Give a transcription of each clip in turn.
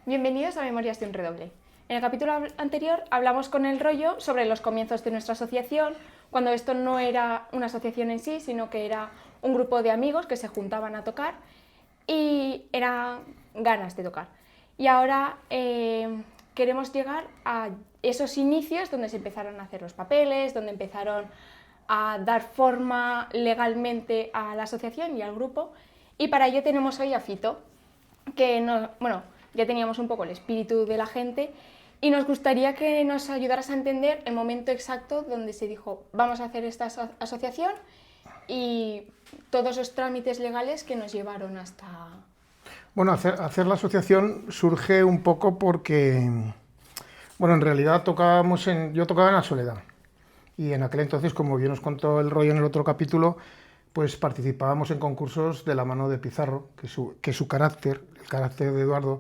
Bienvenidos a Memorias de un Redoble. En el capítulo anterior hablamos con el rollo sobre los comienzos de nuestra asociación, cuando esto no era una asociación en sí, sino que era un grupo de amigos que se juntaban a tocar y eran ganas de tocar. Y ahora queremos llegar a esos inicios donde se empezaron a hacer los papeles, donde empezaron a dar forma legalmente a la asociación y al grupo. Y para ello tenemos hoy a Fito, que ya teníamos un poco el espíritu de la gente y nos gustaría que nos ayudaras a entender el momento exacto donde se dijo vamos a hacer esta asociación y todos los trámites legales que nos llevaron hasta... Bueno, hacer la asociación surge un poco porque, bueno, en realidad yo tocaba en La Soledad y en aquel entonces, como bien os contó el rollo en el otro capítulo, pues participábamos en concursos de la mano de Pizarro, que su carácter, el carácter de Eduardo,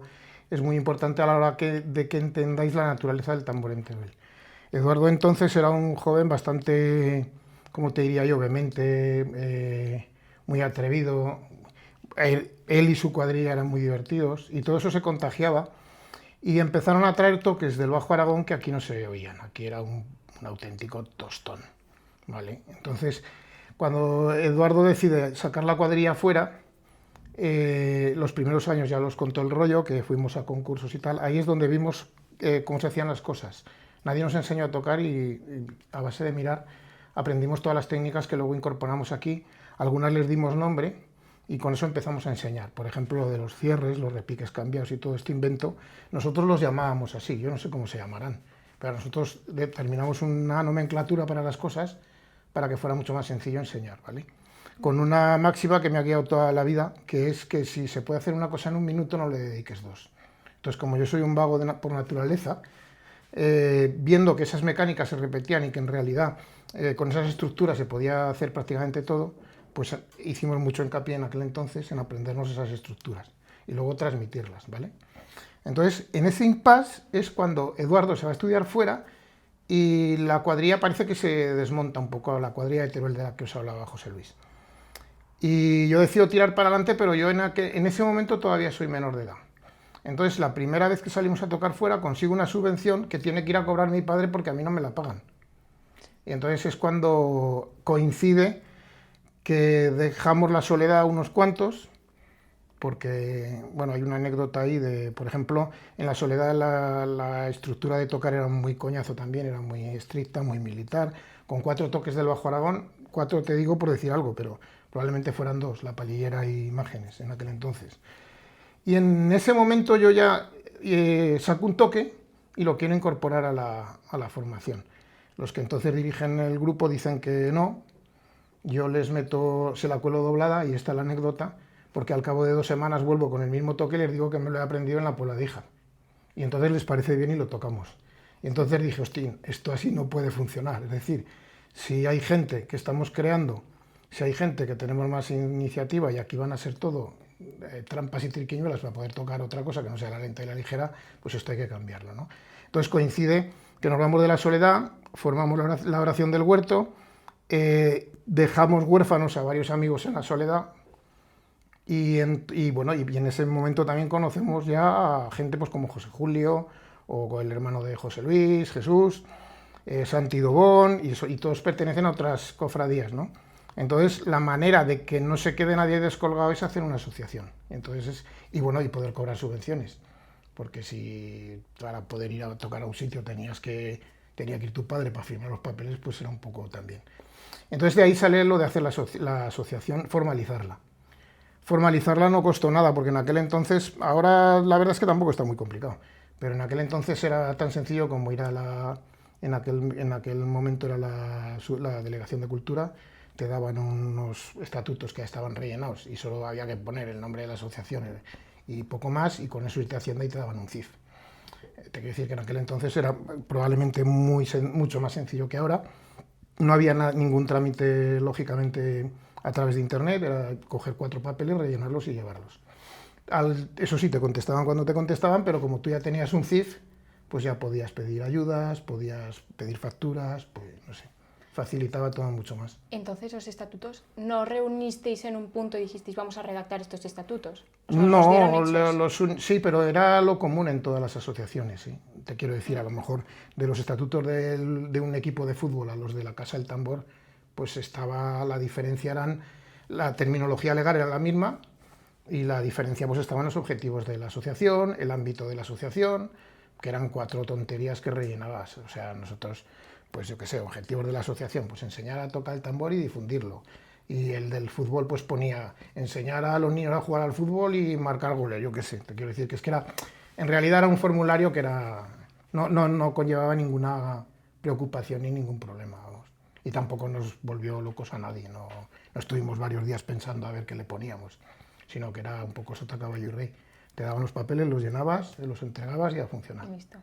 es muy importante a la hora de que entendáis la naturaleza del tambor en Teruel. Eduardo entonces era un joven bastante, como te diría yo, vehemente, muy atrevido. Él y su cuadrilla eran muy divertidos y todo eso se contagiaba y empezaron a traer toques del Bajo Aragón que aquí no se oían, aquí era un auténtico tostón, ¿vale? Entonces, cuando Eduardo decide sacar la cuadrilla afuera, los primeros años ya los contó el rollo, que fuimos a concursos y tal, ahí es donde vimos cómo se hacían las cosas. Nadie nos enseñó a tocar y a base de mirar aprendimos todas las técnicas que luego incorporamos aquí, algunas les dimos nombre y con eso empezamos a enseñar. Por ejemplo, lo de los cierres, los repiques cambiados y todo este invento, nosotros los llamábamos así, yo no sé cómo se llamarán, pero nosotros determinamos una nomenclatura para las cosas para que fuera mucho más sencillo enseñar, ¿vale? Con una máxima que me ha guiado toda la vida, que es que si se puede hacer una cosa en un minuto, no le dediques dos. Entonces, como yo soy un vago por naturaleza, viendo que esas mecánicas se repetían y que en realidad con esas estructuras se podía hacer prácticamente todo, pues hicimos mucho hincapié en aquel entonces en aprendernos esas estructuras y luego transmitirlas, ¿vale? Entonces, en ese impasse es cuando Eduardo se va a estudiar fuera y la cuadrilla parece que se desmonta un poco, la cuadrilla de Teruel de la que os hablaba José Luis. Y yo decido tirar para adelante, pero yo en ese momento todavía soy menor de edad. Entonces, la primera vez que salimos a tocar fuera, consigo una subvención que tiene que ir a cobrar mi padre porque a mí no me la pagan. Y entonces es cuando coincide que dejamos La Soledad unos cuantos, porque, bueno, hay una anécdota ahí de, por ejemplo, en La Soledad la estructura de tocar era muy coñazo también, era muy estricta, muy militar, con 4 toques del Bajo Aragón, 4 te digo por decir algo, pero probablemente fueran 2, la palillera y imágenes en aquel entonces. Y en ese momento yo ya saco un toque y lo quiero incorporar a la formación. Los que entonces dirigen el grupo dicen que no, yo les meto, se la cuelo doblada y esta es la anécdota, porque al cabo de 2 semanas vuelvo con el mismo toque y les digo que me lo he aprendido en la Poladija. Y entonces les parece bien y lo tocamos. Y entonces dije, hostia, esto así no puede funcionar. Es decir, si hay gente que estamos creando, si hay gente que tenemos más iniciativa y aquí van a ser todo trampas y triquiñuelas para poder tocar otra cosa que no sea la lenta y la ligera, pues esto hay que cambiarlo, ¿no? Entonces coincide que nos vamos de La Soledad, formamos la oración del huerto, dejamos huérfanos a varios amigos en La Soledad y en ese momento también conocemos ya a gente pues, como José Julio o el hermano de José Luis, Jesús, Santi Dobón y todos pertenecen a otras cofradías, ¿no? Entonces, la manera de que no se quede nadie descolgado es hacer una asociación. Entonces, y poder cobrar subvenciones. Porque si para poder ir a tocar a un sitio tenía que ir tu padre para firmar los papeles, pues era un poco también. Entonces, de ahí sale lo de hacer la asociación, formalizarla. Formalizarla no costó nada, porque en aquel entonces, ahora la verdad es que tampoco está muy complicado, pero en aquel entonces era tan sencillo como ir a en aquel momento era la Delegación de Cultura, te daban unos estatutos que ya estaban rellenados y solo había que poner el nombre de la asociación y poco más, y con eso irte a Hacienda y te daban un CIF. Te quiero decir que en aquel entonces era probablemente mucho más sencillo que ahora. No había ningún trámite, lógicamente, a través de internet, era coger 4 papeles, rellenarlos y llevarlos. Eso sí, te contestaban cuando te contestaban, pero como tú ya tenías un CIF, pues ya podías pedir ayudas, podías pedir facturas, pues no sé. facilitaba todo mucho más. Entonces, los estatutos, ¿no reunisteis en un punto y dijisteis vamos a redactar estos estatutos? O sea, ¿os No, dieron hechos? sí, pero era lo común en todas las asociaciones, sí. Te quiero decir, a lo mejor de los estatutos de un equipo de fútbol a los de la Casa del Tambor, pues estaba, la diferencia eran, la terminología legal era la misma y la diferencia pues estaba en los objetivos de la asociación, el ámbito de la asociación, que eran 4 tonterías que rellenabas. O sea, nosotros, pues yo qué sé, objetivos de la asociación, pues enseñar a tocar el tambor y difundirlo. Y el del fútbol pues ponía enseñar a los niños a jugar al fútbol y marcar goles, yo qué sé. Te quiero decir que es que era, en realidad era un formulario que era, no conllevaba ninguna preocupación ni ningún problema, vamos. Y tampoco nos volvió locos a nadie, no estuvimos varios días pensando a ver qué le poníamos, sino que era un poco sota, caballo y rey. Te daban los papeles, los llenabas, los entregabas y a funcionar. Listo.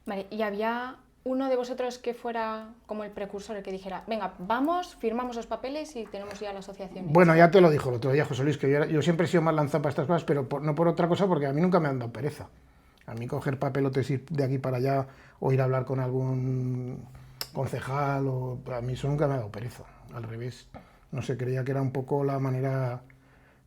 Vale, ¿y había uno de vosotros que fuera como el precursor, el que dijera, venga, vamos, firmamos los papeles y tenemos ya la asociación? Bueno, ya te lo dijo el otro día José Luis, que yo siempre he sido más lanzado para estas cosas, pero no por otra cosa, porque a mí nunca me han dado pereza. A mí coger papelotes, ir de aquí para allá o ir a hablar con algún concejal, a mí eso nunca me ha dado pereza. Al revés, no sé, creía que era un poco la manera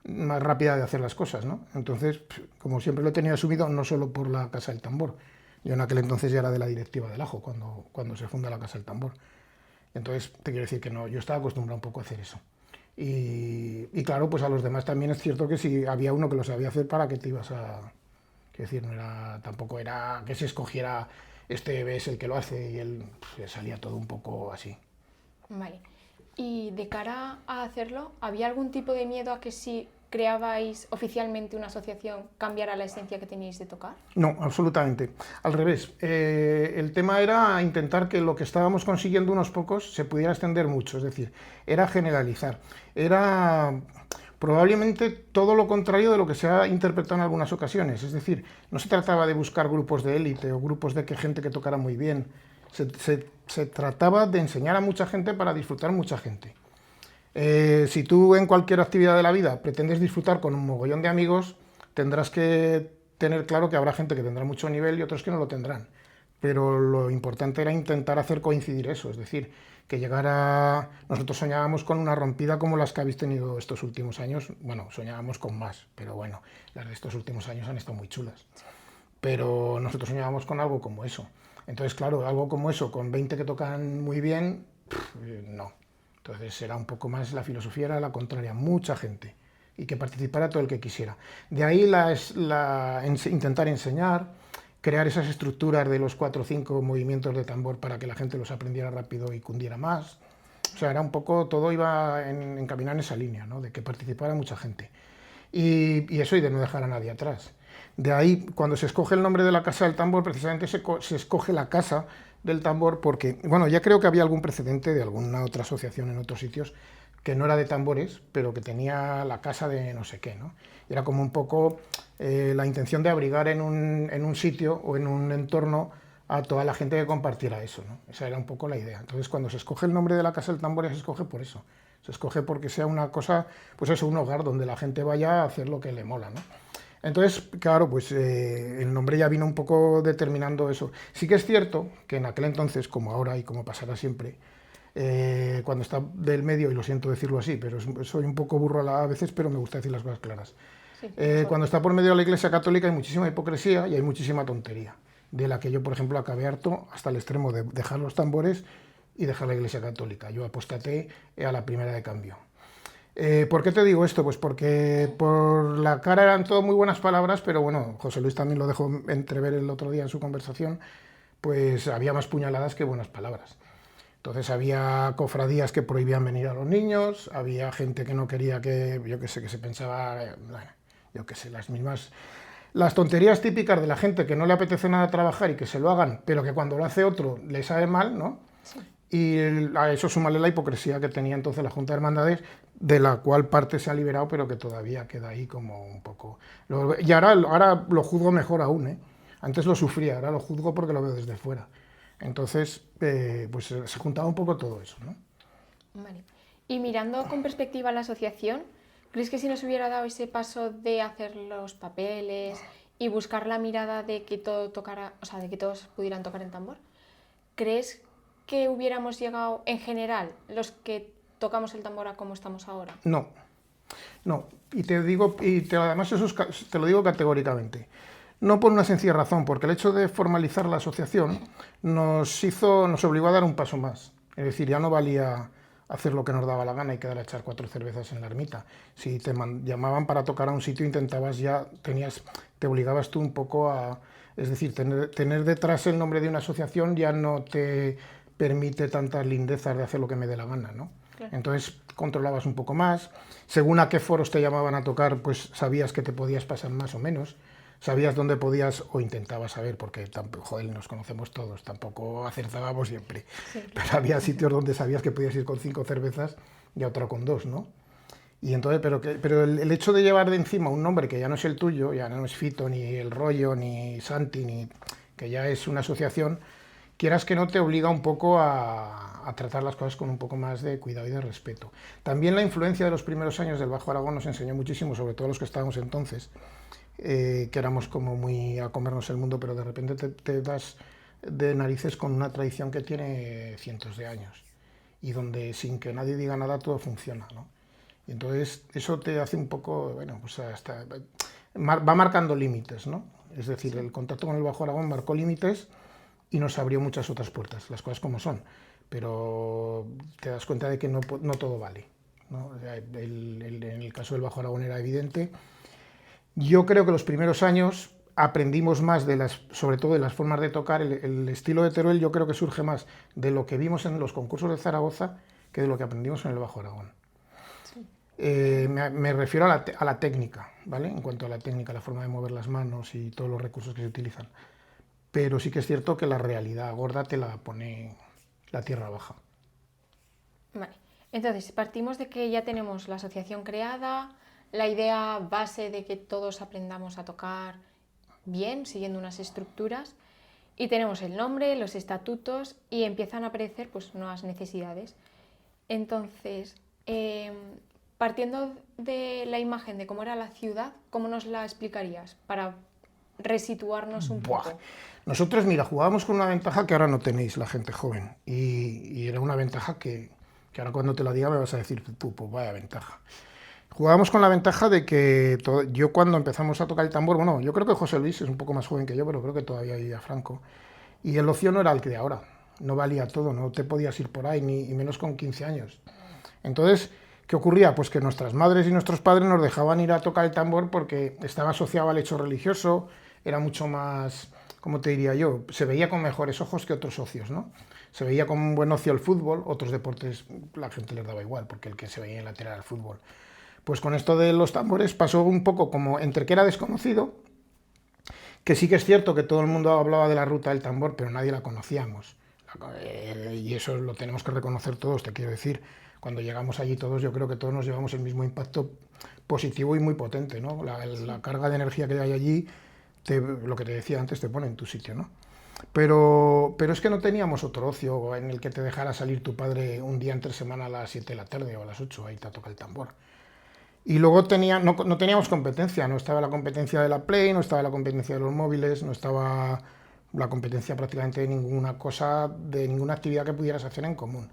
más rápida de hacer las cosas, ¿no? Entonces, como siempre lo he tenido asumido, no solo por la Casa del Tambor. Yo en aquel entonces ya era de la directiva del Ajo, cuando se funda la Casa del Tambor. Entonces, te quiero decir que no, yo estaba acostumbrado un poco a hacer eso. Y claro, pues a los demás también es cierto que si había uno que lo sabía hacer, ¿para qué te ibas a...? Quiero decir, tampoco era que se escogiera este es el que lo hace y él salía todo un poco así. Vale. Y de cara a hacerlo, ¿había algún tipo de miedo a que si creabais oficialmente una asociación cambiara la esencia que teníais de tocar? No, absolutamente. Al revés. El tema era intentar que lo que estábamos consiguiendo unos pocos se pudiera extender mucho. Es decir, era generalizar. Era probablemente todo lo contrario de lo que se ha interpretado en algunas ocasiones. Es decir, no se trataba de buscar grupos de élite o grupos de gente que tocara muy bien. Se trataba de enseñar a mucha gente para disfrutar mucha gente. Si tú en cualquier actividad de la vida pretendes disfrutar con un mogollón de amigos, tendrás que tener claro que habrá gente que tendrá mucho nivel y otros que no lo tendrán. Pero lo importante era intentar hacer coincidir eso, es decir, que llegara... Nosotros soñábamos con una rompida como las que habéis tenido estos últimos años. Bueno, soñábamos con más, pero bueno, las de estos últimos años han estado muy chulas. Pero nosotros soñábamos con algo como eso. Entonces, claro, algo como eso, con 20 que tocan muy bien, no. Entonces era un poco más, la filosofía era la contraria, mucha gente, y que participara todo el que quisiera. De ahí intentar enseñar, crear esas estructuras de los 4 o 5 movimientos de tambor para que la gente los aprendiera rápido y cundiera más. O sea, era un poco, todo iba encaminado en esa línea, ¿no? De que participara mucha gente. Y eso, y de no dejar a nadie atrás. De ahí, cuando se escoge el nombre de la Casa del Tambor, precisamente se escoge la casa del tambor porque, bueno, ya creo que había algún precedente de alguna otra asociación en otros sitios que no era de tambores, pero que tenía la casa de no sé qué, ¿no? Y era como un poco la intención de abrigar en un sitio o en un entorno a toda la gente que compartiera eso, ¿no? Esa era un poco la idea. Entonces, cuando se escoge el nombre de la Casa del Tambor, se escoge por eso. Se escoge porque sea una cosa, pues eso, un hogar donde la gente vaya a hacer lo que le mola, ¿no? Entonces, claro, pues el nombre ya vino un poco determinando eso. Sí que es cierto que en aquel entonces, como ahora y como pasará siempre, cuando está del medio, y lo siento decirlo así, pero soy un poco burro a veces, pero me gusta decir las cosas claras. Sí, cuando está por medio de la Iglesia Católica hay muchísima hipocresía y hay muchísima tontería, de la que yo, por ejemplo, acabé harto hasta el extremo de dejar los tambores y dejar la Iglesia Católica. Yo apostaté a la primera de cambio. ¿Por qué te digo esto? Pues porque por la cara eran todo muy buenas palabras, pero bueno, José Luis también lo dejó entrever el otro día en su conversación, pues había más puñaladas que buenas palabras. Entonces había cofradías que prohibían venir a los niños, había gente que no quería que, yo qué sé, que se pensaba, bueno, yo qué sé, las tonterías típicas de la gente que no le apetece nada trabajar y que se lo hagan, pero que cuando lo hace otro le sabe mal, ¿no? Sí. Y a eso sumarle la hipocresía que tenía entonces la Junta de Hermandades, de la cual parte se ha liberado, pero que todavía queda ahí como un poco... Y ahora lo juzgo mejor aún, ¿eh? Antes lo sufría, ahora lo juzgo porque lo veo desde fuera. Entonces, pues se juntaba un poco todo eso, ¿no? Vale. Y mirando con perspectiva a la asociación, ¿crees que si nos hubiera dado ese paso de hacer los papeles y buscar la mirada de que todo tocara, o sea, de que todos pudieran tocar en tambor, crees que hubiéramos llegado en general, los que tocamos el tambor a como estamos ahora? No, no. Y te digo, además eso te lo digo categóricamente. No por una sencilla razón, porque el hecho de formalizar la asociación nos obligó a dar un paso más. Es decir, ya no valía hacer lo que nos daba la gana y quedar a echar 4 cervezas en la ermita. Si te llamaban para tocar a un sitio, te obligabas tú un poco a... Es decir, tener detrás el nombre de una asociación ya no te permite tantas lindezas de hacer lo que me dé la gana, ¿no? Claro. Entonces controlabas un poco más. Según a qué foros te llamaban a tocar, pues sabías que te podías pasar más o menos. Sabías dónde podías, o intentabas saber, porque joder, nos conocemos todos, tampoco acertábamos siempre. Sí. Pero había sitios donde sabías que podías ir con 5 cervezas y a otro con 2, ¿no? Y entonces, pero el hecho de llevar de encima un nombre que ya no es el tuyo, ya no es Fito, ni El Rollo, ni Santi, que ya es una asociación, quieras que no, te obliga un poco a tratar las cosas con un poco más de cuidado y de respeto. También la influencia de los primeros años del Bajo Aragón nos enseñó muchísimo, sobre todo los que estábamos entonces, que éramos como muy a comernos el mundo, pero de repente te das de narices con una tradición que tiene cientos de años y donde sin que nadie diga nada todo funciona, ¿no? Y entonces eso te hace un poco, bueno, pues hasta va marcando límites, ¿no? Es decir, el contacto con el Bajo Aragón marcó límites y nos abrió muchas otras puertas, las cosas como son, pero te das cuenta de que no todo vale, ¿no? En el caso del Bajo Aragón era evidente. Yo creo que los primeros años aprendimos más, sobre todo de las formas de tocar. El estilo de Teruel yo creo que surge más de lo que vimos en los concursos de Zaragoza que de lo que aprendimos en el Bajo Aragón. Sí. Me refiero a la técnica, ¿vale? En cuanto a la técnica, la forma de mover las manos y todos los recursos que se utilizan. Pero sí que es cierto que la realidad gorda te la pone la tierra baja. Vale. Entonces, partimos de que ya tenemos la asociación creada, la idea base de que todos aprendamos a tocar bien, siguiendo unas estructuras, y tenemos el nombre, los estatutos, y empiezan a aparecer pues nuevas necesidades. Entonces, partiendo de la imagen de cómo era la ciudad, ¿cómo nos la explicarías para resituarnos un poco? Nosotros, mira, jugábamos con una ventaja que ahora no tenéis la gente joven, y era una ventaja que ahora cuando te la diga me vas a decir, pues vaya ventaja. Jugábamos con la ventaja de que yo cuando empezamos a tocar el tambor, bueno, yo creo que José Luis es un poco más joven que yo, pero creo que todavía vivía Franco, y el ocio no era el que de ahora, no valía todo, no te podías ir por ahí, ni menos con 15 años. Entonces, ¿qué ocurría? Pues que nuestras madres y nuestros padres nos dejaban ir a tocar el tambor porque estaba asociado al hecho religioso, era mucho más, ¿cómo te diría yo? Se veía con mejores ojos que otros ocios, ¿no? Se veía con un buen ocio el fútbol, otros deportes la gente les daba igual, porque el que se veía en la tele era el fútbol. Pues con esto de los tambores pasó un poco como entre que era desconocido, que sí que es cierto que todo el mundo hablaba de la ruta del tambor, pero nadie la conocíamos. Y eso lo tenemos que reconocer todos, te quiero decir. Cuando llegamos allí todos, yo creo que todos nos llevamos el mismo impacto positivo y muy potente, ¿no? La carga de energía que hay allí, lo que te decía antes, te pone en tu sitio, ¿no? Pero es que no teníamos otro ocio en el que te dejara salir tu padre un día entre semana a las 7 de la tarde o a las 8, ahí te toca el tambor. Y luego no teníamos competencia, no estaba la competencia de la Play, no estaba la competencia de los móviles, no estaba la competencia prácticamente de ninguna cosa, de ninguna actividad que pudieras hacer en común.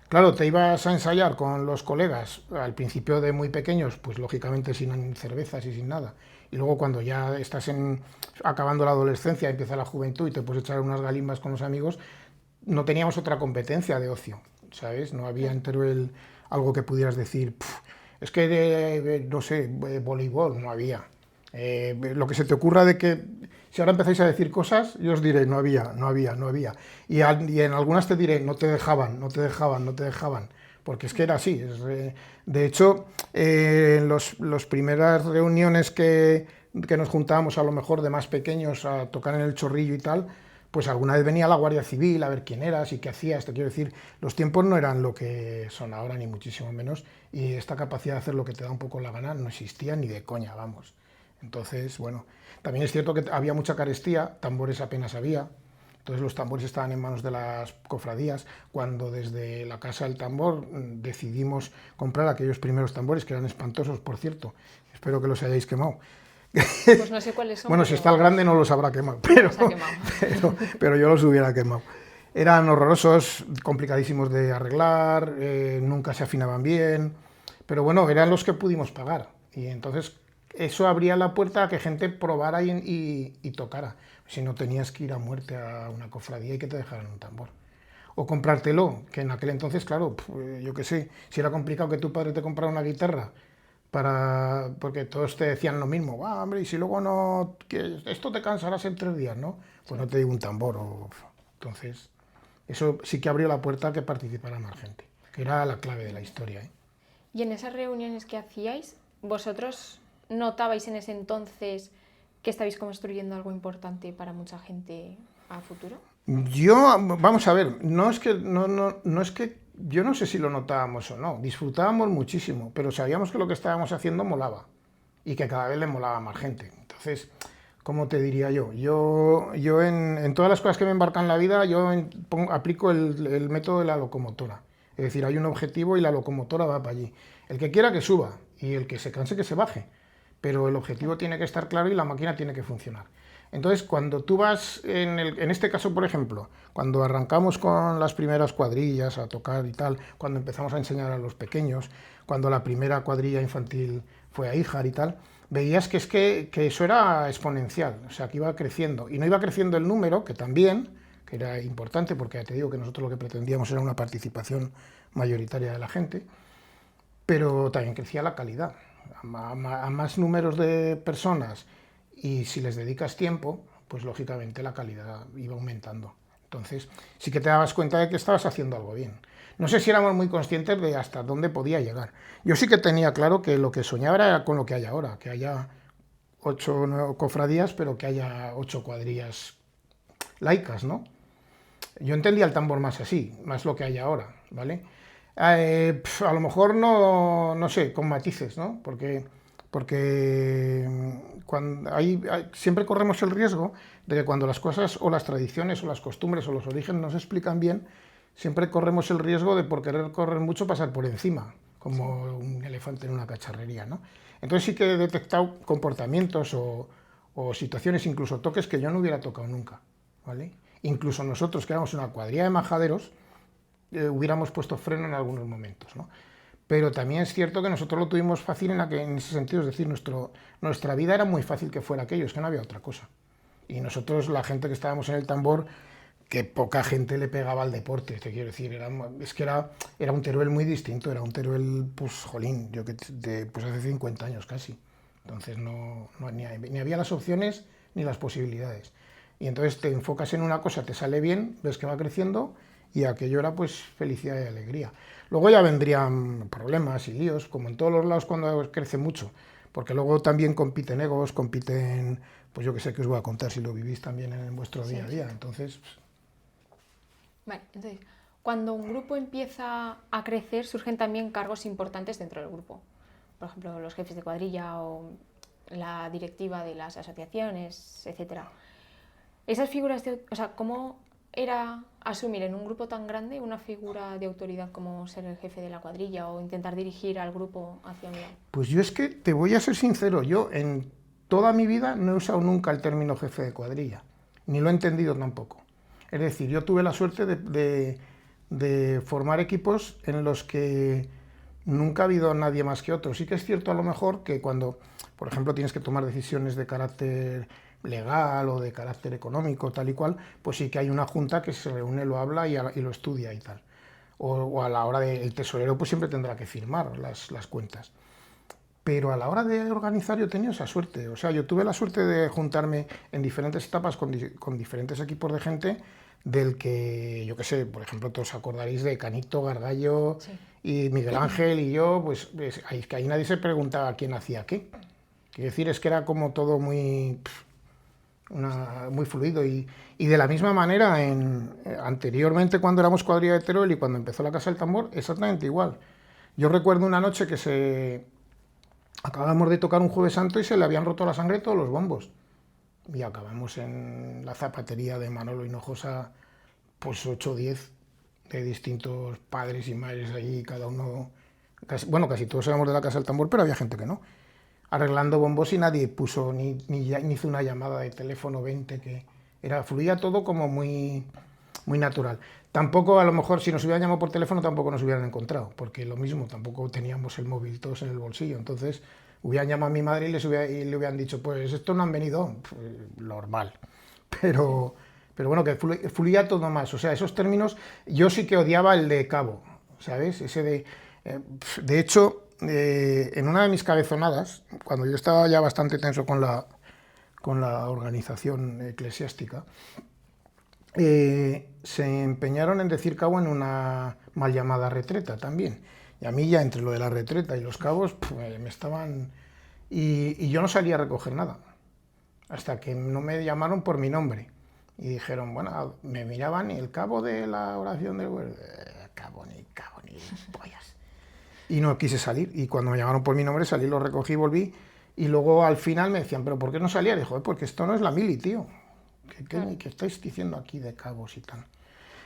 Claro, te ibas a ensayar con los colegas, al principio de muy pequeños, pues lógicamente sin cervezas y sin nada. Y luego cuando ya estás acabando la adolescencia, empieza la juventud y te puedes echar unas galimbas con los amigos, no teníamos otra competencia de ocio, ¿sabes? No había en Teruel algo que pudieras decir, es que, no sé, voleibol, no había. Lo que se te ocurra de que, si ahora empezáis a decir cosas, yo os diré, no había. Y en algunas te diré, no te dejaban, porque es que era así. De hecho, en las primeras reuniones que nos juntábamos a lo mejor de más pequeños a tocar en el Chorrillo y tal, pues alguna vez venía la Guardia Civil a ver quién eras y qué hacías. Te quiero decir, los tiempos no eran lo que son ahora, ni muchísimo menos, y esta capacidad de hacer lo que te da un poco la gana no existía ni de coña, vamos. Entonces, bueno, también es cierto que había mucha carestía, tambores apenas había, entonces los tambores estaban en manos de las cofradías. Cuando desde la Casa del Tambor decidimos comprar aquellos primeros tambores, que eran espantosos, por cierto, espero que los hayáis quemado. Pues no sé cuáles son. Bueno, si está el grande no los habrá quemado, pero yo los hubiera quemado. eran horrorosos, complicadísimos de arreglar, nunca se afinaban bien, pero bueno, eran los que pudimos pagar. Y entonces eso abría la puerta a que gente probara y tocara. Si no, tenías que ir a muerte a una cofradía y que te dejaran un tambor. O comprártelo, que en aquel entonces, claro, yo qué sé, si era complicado que tu padre te comprara una guitarra, porque todos te decían lo mismo, hombre, y si luego no, que esto te cansarás en 3 días, ¿no? Pues no te digo un tambor. Entonces, eso sí que abrió la puerta a que participara más gente, que era la clave de la historia, ¿eh? Y en esas reuniones que hacíais, ¿vosotros notabais en ese entonces que estabais construyendo algo importante para mucha gente a futuro? Vamos a ver, no es que, yo no sé si lo notábamos o no, disfrutábamos muchísimo, pero sabíamos que lo que estábamos haciendo molaba y que cada vez le molaba a más gente. Entonces, ¿cómo te diría yo? Yo en todas las cosas que me embarcan en la vida, aplico el método de la locomotora. Es decir, hay un objetivo y la locomotora va para allí. El que quiera que suba y el que se canse que se baje, pero el objetivo tiene que estar claro y la máquina tiene que funcionar. Entonces, cuando tú vas, en este caso, por ejemplo, cuando arrancamos con las primeras cuadrillas a tocar y tal, cuando empezamos a enseñar a los pequeños, cuando la primera cuadrilla infantil fue a Híjar y tal, veías que eso era exponencial, o sea, que iba creciendo. Y no iba creciendo el número, que también, que era importante, porque ya te digo que nosotros lo que pretendíamos era una participación mayoritaria de la gente, pero también crecía la calidad. A más números de personas y si les dedicas tiempo, pues lógicamente la calidad iba aumentando. Entonces sí que te dabas cuenta de que estabas haciendo algo bien. No sé si éramos muy conscientes de hasta dónde podía llegar. Yo sí que tenía claro que lo que soñaba era con lo que hay ahora, que haya 8 cofradías, pero que haya 8 cuadrillas laicas, ¿no? Yo entendía el tambor más así, más lo que hay ahora, ¿vale? A lo mejor no sé, con matices, ¿no? Porque cuando siempre corremos el riesgo de que cuando las cosas o las tradiciones o las costumbres o los orígenes no se explican bien, siempre corremos el riesgo de por querer correr mucho pasar por encima, como un elefante en una cacharrería, ¿no? Entonces sí que he detectado comportamientos o situaciones, incluso toques que yo no hubiera tocado nunca, ¿vale? Incluso nosotros que éramos una cuadrilla de majaderos, hubiéramos puesto freno en algunos momentos, ¿no? Pero también es cierto que nosotros lo tuvimos fácil en ese sentido, es decir, nuestra vida era muy fácil que fuera aquello, es que no había otra cosa. Y nosotros, la gente que estábamos en el tambor, que poca gente le pegaba al deporte, te quiero decir, era un Teruel muy distinto, era un Teruel, pues, jolín, pues hace 50 años casi. Entonces ni había las opciones ni las posibilidades. Y entonces te enfocas en una cosa, te sale bien, ves que va creciendo, y aquello era pues felicidad y alegría. Luego ya vendrían problemas y líos, como en todos los lados cuando crece mucho, porque luego también compiten egos, pues yo que sé que os voy a contar si lo vivís también en vuestro día a día, entonces... Vale, entonces, cuando un grupo empieza a crecer, surgen también cargos importantes dentro del grupo. Por ejemplo, los jefes de cuadrilla o la directiva de las asociaciones, etcétera. Esas figuras ¿cómo era asumir en un grupo tan grande una figura de autoridad como ser el jefe de la cuadrilla o intentar dirigir al grupo hacia un lado? Pues yo es que te voy a ser sincero, yo en toda mi vida no he usado nunca el término jefe de cuadrilla, ni lo he entendido tampoco. Es decir, yo tuve la suerte de formar equipos en los que nunca ha habido nadie más que otro. Sí que es cierto a lo mejor que cuando, por ejemplo, tienes que tomar decisiones de carácter legal o de carácter económico, tal y cual, pues sí que hay una junta que se reúne, lo habla y lo estudia y tal. O a la hora del tesorero pues siempre tendrá que firmar las cuentas. Pero a la hora de organizar yo he tenido esa suerte. O sea, yo tuve la suerte de juntarme en diferentes etapas con diferentes equipos de gente del que, yo qué sé, por ejemplo, todos acordaréis de Canito, Gargallo, sí, y Miguel Ángel y yo, pues ahí nadie se preguntaba quién hacía qué. Quiero decir, es que era como todo muy fluido y de la misma manera anteriormente cuando éramos cuadrilla de Teruel y cuando empezó la Casa del Tambor, exactamente igual. Yo recuerdo una noche que acabamos de tocar un Jueves Santo y se le habían roto la sangre todos los bombos y acabamos en la zapatería de Manolo Hinojosa pues 8 o 10 de distintos padres y madres allí, cada uno, casi todos éramos de la Casa del Tambor, pero había gente que no, arreglando bombos y nadie puso ni hizo una llamada de teléfono 20, fluía todo como muy... muy natural. Tampoco, a lo mejor, si nos hubieran llamado por teléfono, tampoco nos hubieran encontrado, porque lo mismo, tampoco teníamos el móvil todos en el bolsillo. Entonces, hubieran llamado a mi madre y le hubieran dicho, pues esto no han venido, pues, normal. Pero bueno, que fluía todo más. O sea, esos términos, yo sí que odiaba el de cabo, ¿sabes? De hecho, en una de mis cabezonadas, cuando yo estaba ya bastante tenso con la organización eclesiástica, se empeñaron en decir cabo en una mal llamada retreta también. Y a mí ya entre lo de la retreta y los cabos me estaban... Y yo no salía a recoger nada, hasta que no me llamaron por mi nombre. Y dijeron, bueno, me miraban y el cabo de la oración del huerto, cabo ni pollas. Y no quise salir. Y cuando me llamaron por mi nombre salí, lo recogí, volví. Y luego al final me decían, ¿pero por qué no salía? Y dijo, porque esto no es la mili, tío. ¿Qué estáis diciendo aquí de cabos y tal?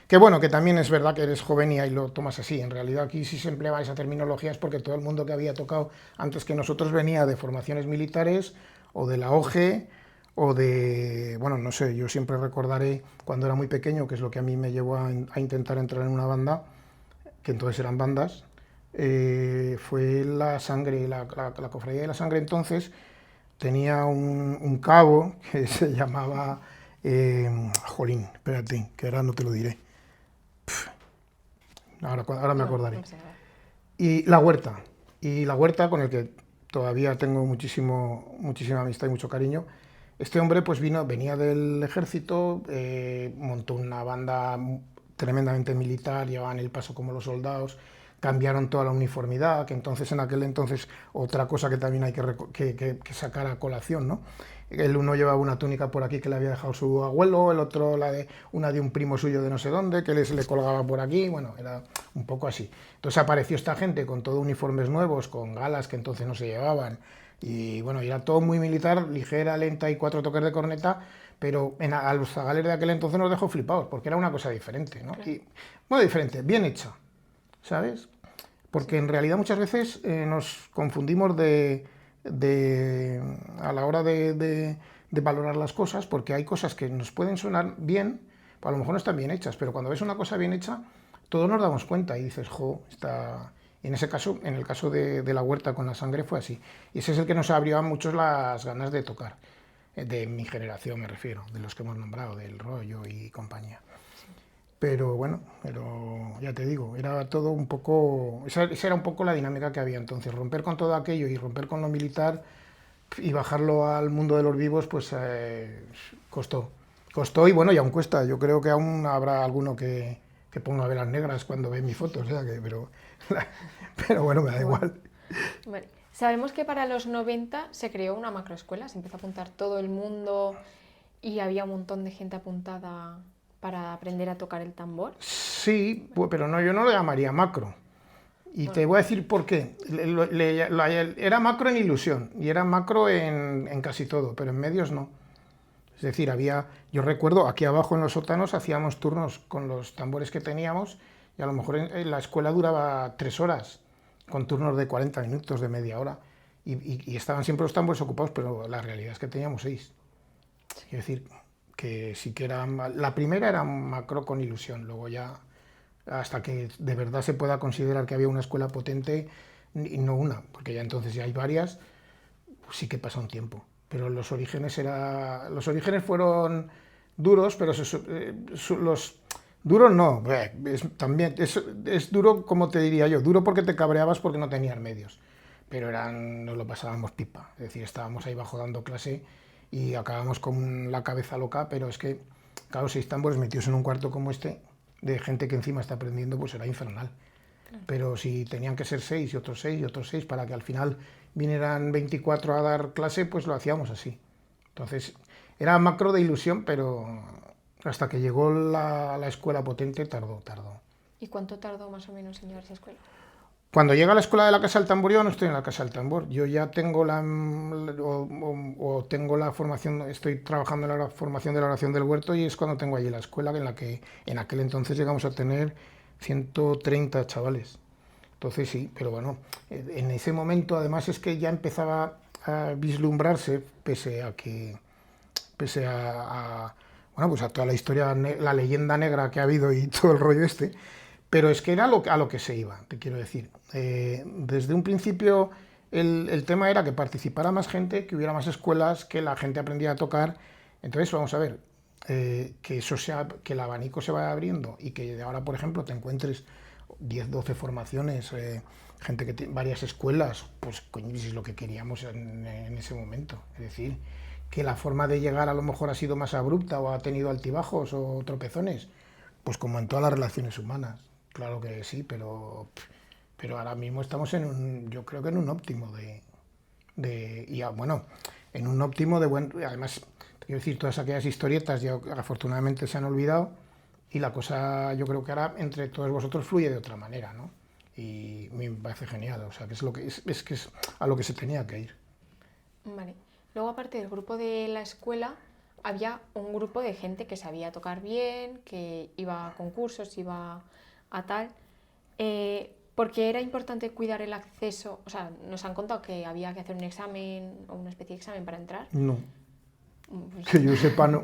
Que bueno, que también es verdad que eres joven y ahí lo tomas así. En realidad aquí sí se empleaba esa terminología es porque todo el mundo que había tocado antes que nosotros venía de formaciones militares o de la OGE o de, bueno, no sé, yo siempre recordaré cuando era muy pequeño, que es lo que a mí me llevó a intentar entrar en una banda, que entonces eran bandas, fue la sangre, la cofradía de la sangre entonces tenía un cabo que se llamaba, jolín, espérate, que ahora no te lo diré. Ahora me acordaré. Y la huerta con el que todavía tengo muchísima amistad y mucho cariño. Este hombre pues venía del ejército, montó una banda tremendamente militar, llevaban el paso como los soldados, cambiaron toda la uniformidad, que entonces en aquel entonces, otra cosa que también hay que sacar a colación, ¿no? El uno llevaba una túnica por aquí que le había dejado su abuelo, el otro una de un primo suyo de no sé dónde, que le colgaba por aquí, bueno, era un poco así. Entonces apareció esta gente con todo uniformes nuevos, con galas que entonces no se llevaban, y bueno, era todo muy militar, ligera, lenta y 4 toques de corneta, pero a los zagales de aquel entonces nos dejó flipados, porque era una cosa diferente, ¿no? Y, bueno, diferente, bien hecha, ¿sabes? Porque en realidad muchas veces nos confundimos a la hora de valorar las cosas, porque hay cosas que nos pueden sonar bien, a lo mejor no están bien hechas, pero cuando ves una cosa bien hecha, todos nos damos cuenta y dices, jo, está... Y en ese caso, en el caso de la huerta con la sangre fue así. Y ese es el que nos abrió a muchos las ganas de tocar, de mi generación me refiero, de los que hemos nombrado, del rollo y compañía. Pero bueno, ya te digo, era todo un poco... Esa era un poco la dinámica que había entonces. Romper con todo aquello y romper con lo militar y bajarlo al mundo de los vivos, pues costó. Costó y bueno, y aún cuesta. Yo creo que aún habrá alguno que ponga velas negras cuando ve mi foto, o sea que, pero bueno, me da igual. Vale. Sabemos que para los 90 se creó una macroescuela, se empezó a apuntar todo el mundo y había un montón de gente apuntada para aprender a tocar el tambor. Sí, pero no, yo no lo llamaría macro. Y bueno, te voy a decir por qué. Era macro en ilusión y era macro en casi todo, pero en medios no. Es decir, yo recuerdo, aquí abajo en los sótanos hacíamos turnos con los tambores que teníamos y a lo mejor en la escuela duraba 3 horas, con turnos de 40 minutos, de media hora. Y estaban siempre los tambores ocupados, pero la realidad es que teníamos 6. Quiero decir, que sí que era... La primera era macro con ilusión, luego ya, hasta que de verdad se pueda considerar que había una escuela potente, y no una, porque ya entonces ya hay varias, pues sí que pasa un tiempo. Pero los orígenes fueron duros, pero los duros no, también es duro, como te diría yo, duro porque te cabreabas porque no tenías medios, pero nos lo pasábamos pipa, es decir, estábamos ahí bajo dando clase y acabamos con la cabeza loca, pero es que, claro, 6 tambores metidos en un cuarto como este, de gente que encima está aprendiendo, pues era infernal. Claro. Pero si tenían que ser 6 y otros 6 y otros 6 para que al final vinieran 24 a dar clase, pues lo hacíamos así. Entonces, era macro de ilusión, pero hasta que llegó la escuela potente tardó. ¿Y cuánto tardó más o menos en llegar a esa escuela? Cuando llega a la escuela de la Casa del Tambor, yo no estoy en la Casa del Tambor, yo ya tengo tengo la formación, estoy trabajando en la formación de la oración del huerto y es cuando tengo allí la escuela en la que en aquel entonces llegamos a tener 130 chavales. Entonces sí, pero bueno, en ese momento además es que ya empezaba a vislumbrarse, pese a bueno, pues a toda la historia, la leyenda negra que ha habido y todo el rollo este, pero es que era a lo que se iba, te quiero decir. Desde un principio el tema era que participara más gente, que hubiera más escuelas, que la gente aprendiera a tocar. Entonces, vamos a ver, que eso sea, que el abanico se vaya abriendo y que de ahora, por ejemplo, te encuentres 10, 12 formaciones, gente que tiene varias escuelas, pues coño, es lo que queríamos en ese momento. Es decir, que la forma de llegar a lo mejor ha sido más abrupta o ha tenido altibajos o tropezones, pues como en todas las relaciones humanas, claro que sí, pero ahora mismo estamos yo creo que en un óptimo bueno, en un óptimo de buen, además, quiero decir, todas aquellas historietas ya afortunadamente se han olvidado y la cosa yo creo que ahora entre todos vosotros fluye de otra manera, ¿no? Y me parece genial, o sea, que es a lo que se tenía que ir. Vale. Luego, aparte del grupo de la escuela, había un grupo de gente que sabía tocar bien, que iba a concursos, iba a tal. Porque era importante cuidar el acceso. O sea, nos han contado que había que hacer un examen o una especie de examen para entrar. No, Pues, que yo sepa no.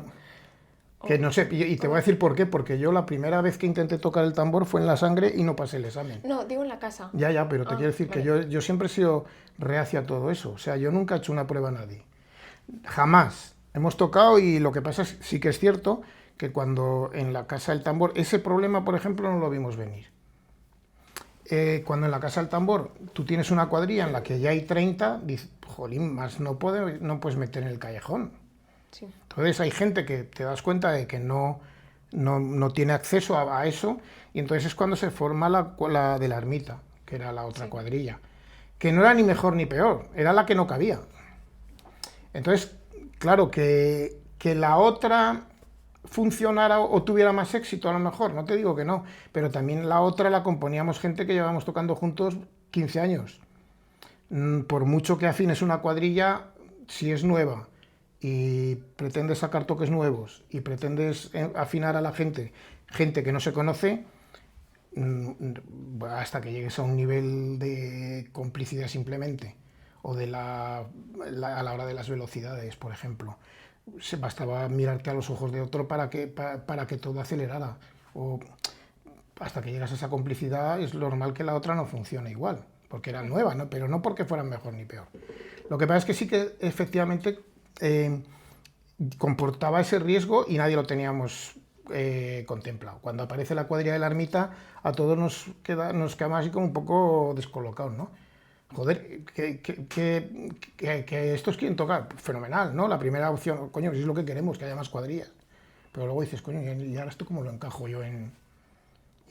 Que no sé, y te voy a decir por qué, porque yo la primera vez que intenté tocar el tambor fue en La Sangre y no pasé el examen. No, digo en la casa. Ya, pero te quiero decir vale. que yo siempre he sido reacio a todo eso, o sea, yo nunca he hecho una prueba a nadie, jamás. Hemos tocado y lo que pasa es, sí que es cierto, que cuando en la Casa del Tambor, ese problema, por ejemplo, no lo vimos venir. Cuando en la Casa del Tambor tú tienes una cuadrilla en la que ya hay 30, dices, jolín, más no puedes meter en el callejón. Sí. Entonces hay gente que te das cuenta de que no tiene acceso a eso, y entonces es cuando se forma la de la ermita, que era la otra cuadrilla, que no era ni mejor ni peor, era la que no cabía. Entonces, claro, que la otra funcionara o tuviera más éxito a lo mejor, no te digo que no, pero también la otra la componíamos gente que llevábamos tocando juntos 15 años. Por mucho que afines una cuadrilla, si es nueva y pretendes sacar toques nuevos y pretendes afinar a la gente que no se conoce, hasta que llegues a un nivel de complicidad simplemente, o a la hora de las velocidades, por ejemplo, bastaba mirarte a los ojos de otro para que todo acelerara, o hasta que llegas a esa complicidad es normal que la otra no funcione igual, porque era nueva, ¿no? Pero no porque fueran mejor ni peor. Lo que pasa es que sí que efectivamente comportaba ese riesgo y nadie lo teníamos contemplado. Cuando aparece la cuadrilla de la ermita, a todos nos quedamos así como un poco descolocados, ¿no? Joder, que estos quieren tocar, fenomenal, ¿no? La primera opción, coño, si es lo que queremos, que haya más cuadrillas. Pero luego dices, coño, ¿y ahora esto cómo lo encajo yo en...?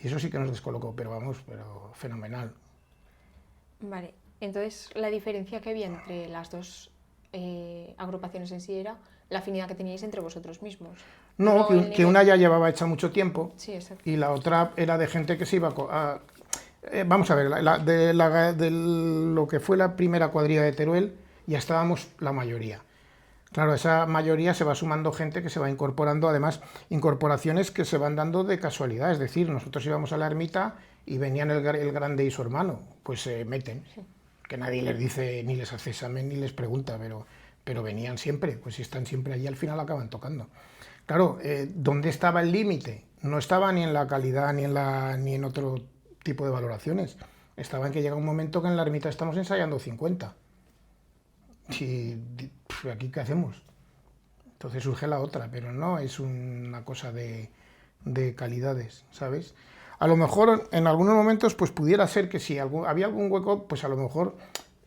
Y eso sí que nos descolocó, pero fenomenal. Vale, entonces la diferencia que había entre las dos agrupaciones en sí era la afinidad que teníais entre vosotros mismos. No, que una ya llevaba hecha mucho tiempo, sí, exacto, y la otra era de gente que se iba a... vamos a ver, de lo que fue la primera cuadrilla de Teruel, ya estábamos la mayoría. Claro, esa mayoría se va sumando gente que se va incorporando, además, incorporaciones que se van dando de casualidad, es decir, nosotros íbamos a la ermita y venían el grande y su hermano, pues se meten, sí, que nadie les dice, ni les hace examen, ni les pregunta, pero venían siempre, pues si están siempre allí, al final acaban tocando. Claro, ¿dónde estaba el límite? No estaba ni en la calidad ni en otro tipo de valoraciones. Estaba en que llega un momento que en la ermita estamos ensayando 50. Y aquí, ¿qué hacemos? Entonces surge la otra, pero no es una cosa de calidades, ¿sabes? A lo mejor en algunos momentos pues pudiera ser que si había algún hueco, pues a lo mejor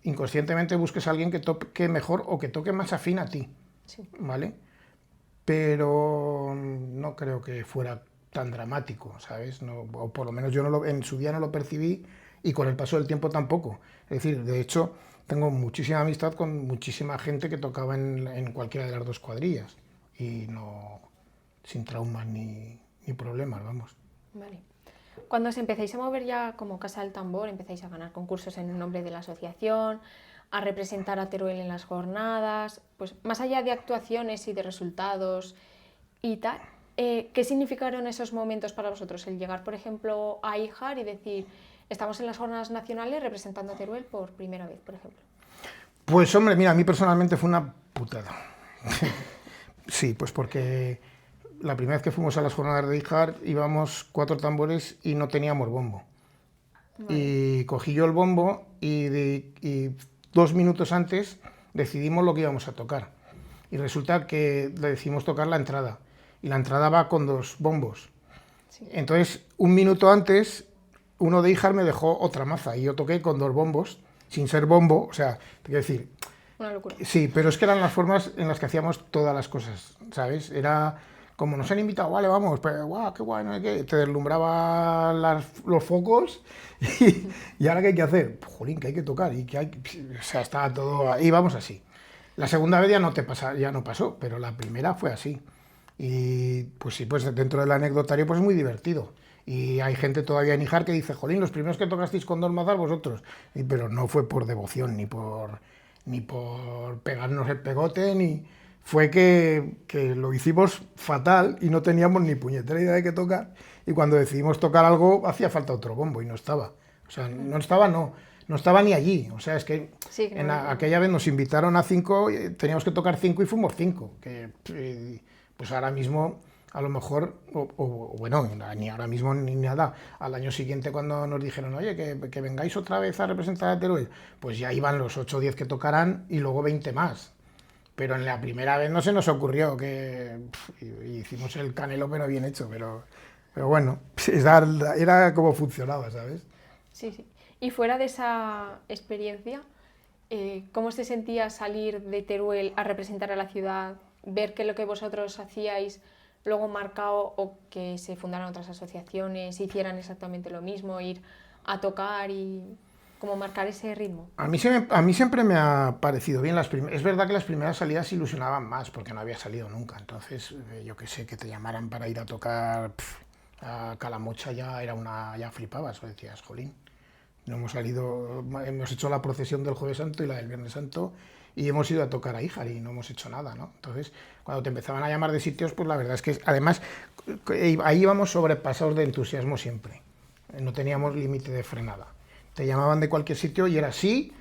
inconscientemente busques a alguien que toque mejor o que toque más afín a ti, sí, ¿vale? Pero no creo que fuera tan dramático, ¿sabes? No, o por lo menos yo en su día no lo percibí, y con el paso del tiempo tampoco. Es decir, de hecho, tengo muchísima amistad con muchísima gente que tocaba en cualquiera de las dos cuadrillas y no sin traumas ni problemas, vamos. Vale. Cuando os empezáis a mover ya como Casa del Tambor, empezáis a ganar concursos en nombre de la asociación, a representar a Teruel en las jornadas, pues más allá de actuaciones y de resultados y tal, ¿qué significaron esos momentos para vosotros? El llegar, por ejemplo, a Híjar y decir, estamos en las jornadas nacionales representando a Teruel por primera vez, por ejemplo. Pues hombre, mira, a mí personalmente fue una putada. Sí, pues porque la primera vez que fuimos a las jornadas de Híjar íbamos 4 tambores y no teníamos bombo. Vale. Y cogí yo el bombo y 2 minutos antes decidimos lo que íbamos a tocar. Y resulta que le decidimos tocar la entrada. Y la entrada va con 2 bombos. Sí. Entonces, 1 minuto antes, uno de Híjar me dejó otra maza y yo toqué con 2 bombos, sin ser bombo, o sea, te quiero decir... Una locura. Sí, pero es que eran las formas en las que hacíamos todas las cosas, ¿sabes? Era como nos han invitado, vale, vamos, pero guau, qué guay, no sé qué, te deslumbraba los focos y ahora qué hay que hacer, jolín, que hay que tocar y que hay, o sea, estaba todo, y vamos así. La segunda vez ya no pasó, pero la primera fue así. Y pues sí, pues dentro del anecdotario pues es muy divertido. Y hay gente todavía en Híjar que dice, jolín, los primeros que tocasteis con 2 mazas vosotros. Pero no fue por devoción, ni por pegarnos el pegote, ni... Fue que lo hicimos fatal y no teníamos ni puñetera idea de qué tocar. Y cuando decidimos tocar algo, hacía falta otro bombo y no estaba. O sea, no estaba ni allí. O sea, es que sí, aquella vez nos invitaron a 5, teníamos que tocar 5 y fuimos 5. Que pues ahora mismo, a lo mejor, bueno, ni ahora mismo ni nada. Al año siguiente, cuando nos dijeron, oye, que vengáis otra vez a representar a Teruel, pues ya iban los 8 o 10 que tocarán y luego 20 más. Pero en la primera vez no se nos ocurrió que hicimos el Canelo, pero bien hecho. Pero bueno, era como funcionaba, ¿sabes? Sí, sí. Y fuera de esa experiencia, ¿cómo se sentía salir de Teruel a representar a la ciudad? Ver que lo que vosotros hacíais luego marcado o que se fundaran otras asociaciones, hicieran exactamente lo mismo, ir a tocar y como marcar ese ritmo. A mí siempre me ha parecido bien. Es verdad que las primeras salidas ilusionaban más porque no había salido nunca. Entonces, yo qué sé, que te llamaran para ir a tocar a Calamocha ya flipabas, o decías, jolín. No hemos hecho la procesión del Jueves Santo y la del Viernes Santo y hemos ido a tocar a Híjar y no hemos hecho nada, ¿no? Entonces, cuando te empezaban a llamar de sitios, pues la verdad es que, además, ahí íbamos sobrepasados de entusiasmo siempre. No teníamos límite de frenada. Te llamaban de cualquier sitio y era así,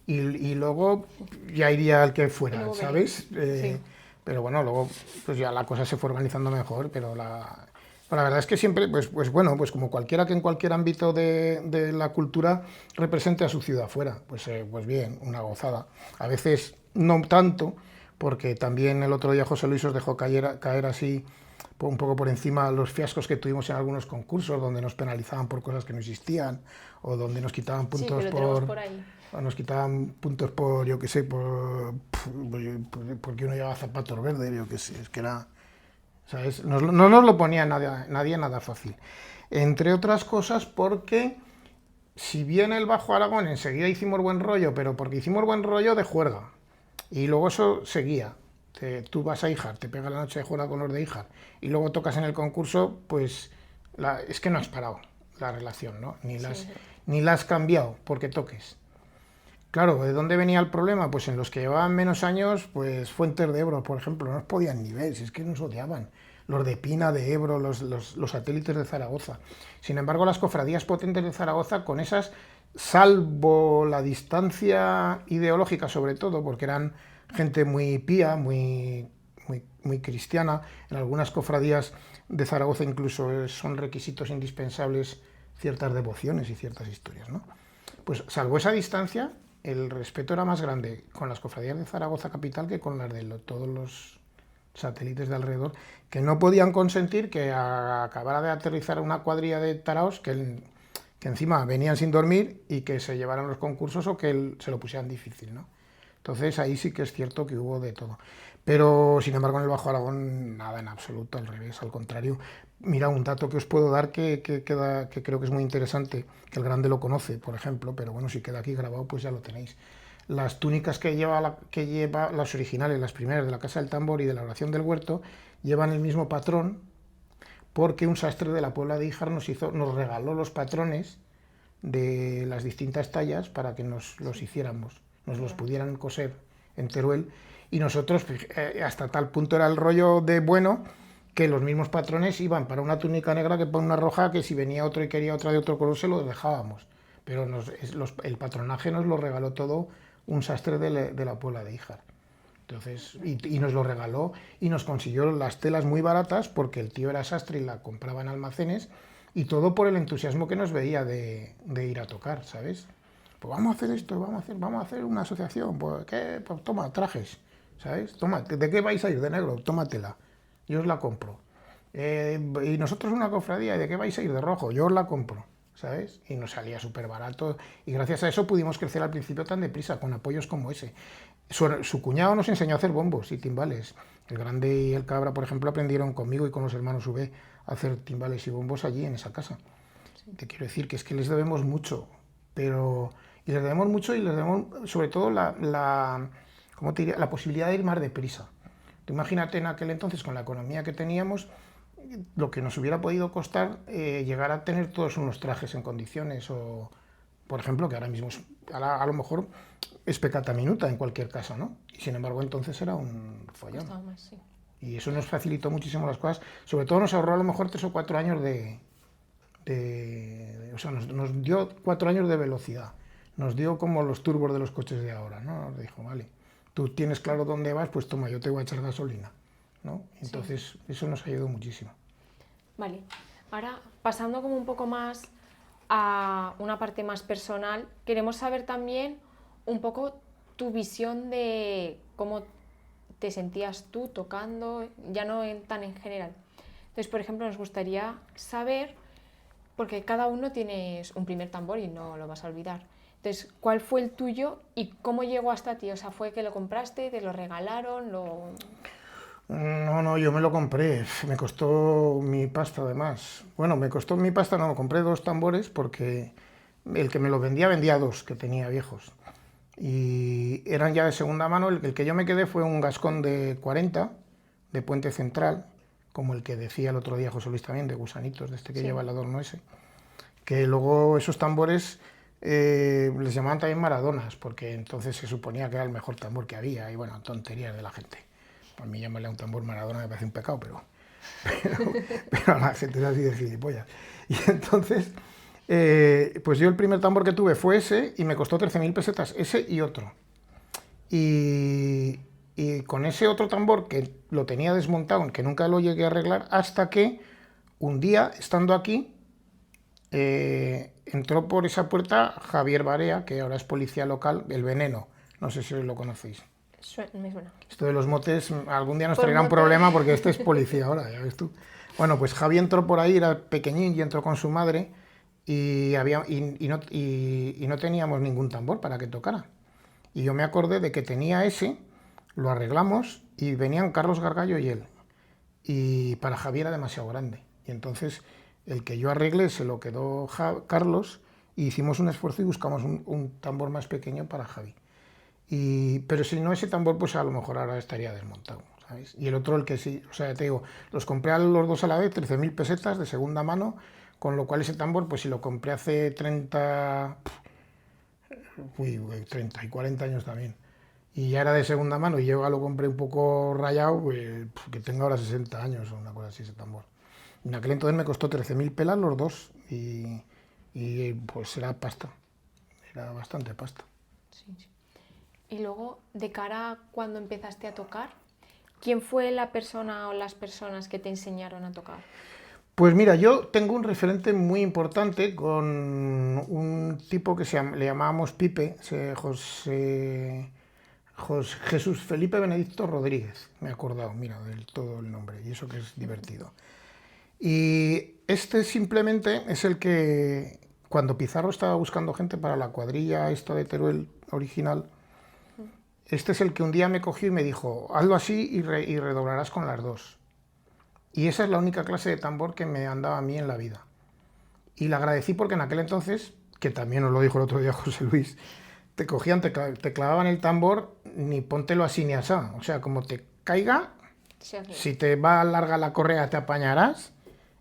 y luego ya iría al que fuera, ¿sabes? Sí. Pero bueno, luego pues ya la cosa se fue organizando mejor, pero la verdad es que siempre, pues bueno, pues como cualquiera que en cualquier ámbito de la cultura represente a su ciudad fuera, pues bien, una gozada. A veces no tanto, porque también el otro día José Luis os dejó caer así un poco por encima los fiascos que tuvimos en algunos concursos donde nos penalizaban por cosas que no existían o donde nos quitaban puntos nos quitaban puntos por, yo qué sé, porque uno llevaba zapatos verdes, yo qué sé, es que era, ¿sabes? No nos lo ponía nadie nada fácil. Entre otras cosas porque si bien el Bajo Aragón enseguida hicimos buen rollo, pero porque hicimos buen rollo de juerga y luego eso seguía. Tú vas a Híjar, te pegas la noche de juerga con los de Híjar y luego tocas en el concurso, pues es que no has parado la relación, ¿no? Ni la has cambiado porque toques. Claro, ¿de dónde venía el problema? Pues en los que llevaban menos años, pues Fuentes de Ebro, por ejemplo, no os podían ni ver, si es que nos odiaban. Los de Pina, de Ebro, los satélites de Zaragoza. Sin embargo, las cofradías potentes de Zaragoza, con esas, salvo la distancia ideológica sobre todo, porque eran gente muy pía, muy cristiana. En algunas cofradías de Zaragoza incluso son requisitos indispensables ciertas devociones y ciertas historias, ¿no? Pues salvo esa distancia, el respeto era más grande con las cofradías de Zaragoza capital que con las de todos los satélites de alrededor, que no podían consentir que acabara de aterrizar una cuadrilla de taraos que encima venían sin dormir y que se llevaran los concursos o que se lo pusieran difícil, ¿no? Entonces ahí sí que es cierto que hubo de todo. Pero sin embargo en el Bajo Aragón nada en absoluto, al revés, al contrario. Mira, un dato que os puedo dar que creo que es muy interesante, que el grande lo conoce, por ejemplo, pero bueno, si queda aquí grabado pues ya lo tenéis. Las túnicas que lleva las originales, las primeras de la Casa del Tambor y de la Oración del Huerto, llevan el mismo patrón porque un sastre de la Puebla de Híjar nos regaló los patrones de las distintas tallas para que nos los hiciéramos, nos los pudieran coser en Teruel, y nosotros hasta tal punto era el rollo de bueno que los mismos patrones iban para una túnica negra que para una roja, que si venía otro y quería otra de otro color se lo dejábamos, pero el patronaje nos lo regaló todo un sastre de la Puebla de Híjar. Entonces, y nos lo regaló y nos consiguió las telas muy baratas porque el tío era sastre y la compraba en almacenes y todo por el entusiasmo que nos veía de ir a tocar, ¿sabes? Pues vamos a hacer esto, vamos a hacer una asociación, pues, ¿qué? Pues toma, trajes, ¿sabes? Toma, ¿de qué vais a ir? De negro, tómatela, yo os la compro. Y nosotros una cofradía, ¿de qué vais a ir? De rojo, yo os la compro, ¿sabes? Y nos salía súper barato y gracias a eso pudimos crecer al principio tan deprisa, con apoyos como ese. Su cuñado nos enseñó a hacer bombos y timbales. El Grande y el Cabra, por ejemplo, aprendieron conmigo y con los hermanos V a hacer timbales y bombos allí en esa casa. Sí. Te quiero decir que es que les debemos mucho, pero... Y les debemos mucho y les debemos sobre todo ¿cómo te diría? La posibilidad de ir más deprisa. Tú imagínate en aquel entonces, con la economía que teníamos, lo que nos hubiera podido costar llegar a tener todos unos trajes en condiciones o, por ejemplo, que ahora mismo a lo mejor es pecata minuta en cualquier casa, ¿no? Y sin embargo entonces era un follón. Más, sí. Y eso nos facilitó muchísimo las cosas, sobre todo nos ahorró a lo mejor 3 o 4 años o sea, nos dio 4 años de velocidad, nos dio como los turbos de los coches de ahora, ¿no? Nos dijo, vale, tú tienes claro dónde vas, pues toma, yo te voy a echar gasolina, ¿no? Entonces sí. Eso nos ayudó muchísimo. Vale, ahora pasando como un poco más a una parte más personal, queremos saber también un poco tu visión de cómo te sentías tú tocando, ya no tan en general. Entonces, por ejemplo, nos gustaría saber, porque cada uno tiene un primer tambor y no lo vas a olvidar. Entonces, ¿cuál fue el tuyo y cómo llegó hasta ti? O sea, ¿fue que lo compraste, te lo regalaron, No, yo me lo compré, me costó mi pasta además. Bueno, me costó mi pasta, no, compré 2 tambores porque el que me los vendía 2 que tenía viejos. Y eran ya de segunda mano, el que yo me quedé fue un Gascón de 40, de Puente Central, como el que decía el otro día José Luis también, de Gusanitos, de este que sí. Lleva el adorno ese. Que luego esos tambores les llamaban también Maradonas, porque entonces se suponía que era el mejor tambor que había, y bueno, tonterías de la gente. A mí llamarle a un tambor Maradona me parece un pecado, pero a la gente es así de gilipollas. Y entonces, pues yo el primer tambor que tuve fue ese y me costó 13.000 pesetas, ese y otro. Y con ese otro tambor que lo tenía desmontado, que nunca lo llegué a arreglar, hasta que un día, estando aquí, entró por esa puerta Javier Barea, que ahora es policía local, El Veneno, no sé si lo conocéis. Me suena. Esto de los motes, algún día nos traerá un problema porque este es policía ahora, ya ves tú. Bueno, pues Javi entró por ahí, era pequeñín y entró con su madre y no teníamos ningún tambor para que tocara. Y yo me acordé de que tenía ese, lo arreglamos y venían Carlos Gargallo y él. Y para Javi era demasiado grande. Y entonces el que yo arreglé se lo quedó Carlos y hicimos un esfuerzo y buscamos un tambor más pequeño para Javi. Pero si no ese tambor, pues a lo mejor ahora estaría desmontado, ¿sabes? Y el otro, el que sí, o sea, te digo, los compré a los 2 a la vez, 13.000 pesetas de segunda mano, con lo cual ese tambor, pues si lo compré hace 30 y 40 años también, y ya era de segunda mano, y yo lo compré un poco rayado, pues que tenga ahora 60 años o una cosa así ese tambor. En aquel entonces me costó 13.000 pelas los dos, y pues era pasta, era bastante pasta. Sí, sí. Y luego, de cara a cuando empezaste a tocar, ¿quién fue la persona o las personas que te enseñaron a tocar? Pues mira, yo tengo un referente muy importante con un tipo que le llamábamos Pipe, Jesús Felipe Benedicto Rodríguez, me he acordado, mira, del todo el nombre, y eso que es divertido. Y este simplemente es el que, cuando Pizarro estaba buscando gente para la cuadrilla esta de Teruel original, este es el que un día me cogió y me dijo, hazlo así y redoblarás con las 2. Y esa es la única clase de tambor que me han dado a mí en la vida. Y le agradecí porque en aquel entonces, que también os lo dijo el otro día José Luis, te cogían, te clavaban el tambor, ni póntelo así ni asá. O sea, como te caiga, sí, si te va larga la correa te apañarás,